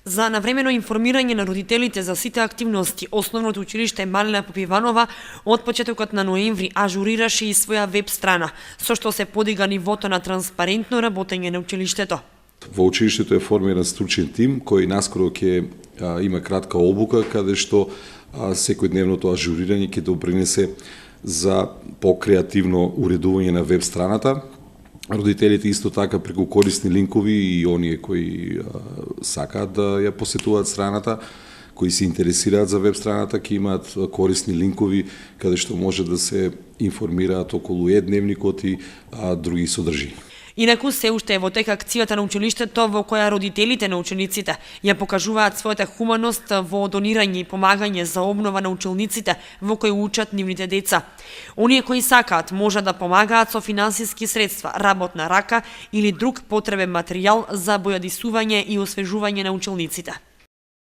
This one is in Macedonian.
За навремено информирање на родителите за сите активности, Основното училиште Малина Попиванова од почетокот на ноември ажурираше и своја веб страна, со што се подига нивото на транспарентно работење на училиштето. Во училиштето е формиран стручен тим кој наскоро ќе има кратка обука каде што секојдневното ажурирање ќе допринесе за покреативно уредување на веб страната. Родителите исто така преку корисни линкови и оние кои сакаат да ја посетуваат страната, кои се интересираат за веб страната, ќе имаат корисни линкови каде што може да се информираат околу дневникот и други содржини. Инаку се уште е во тек акцијата на училиштето во која родителите на учениците ја покажуваат својата хуманост во донирање и помагање за обнова на училниците во кои учат нивните деца. Оние кои сакаат може да помагаат со финансиски средства, работна рака или друг потребен материјал за бојадисување и освежување на училниците.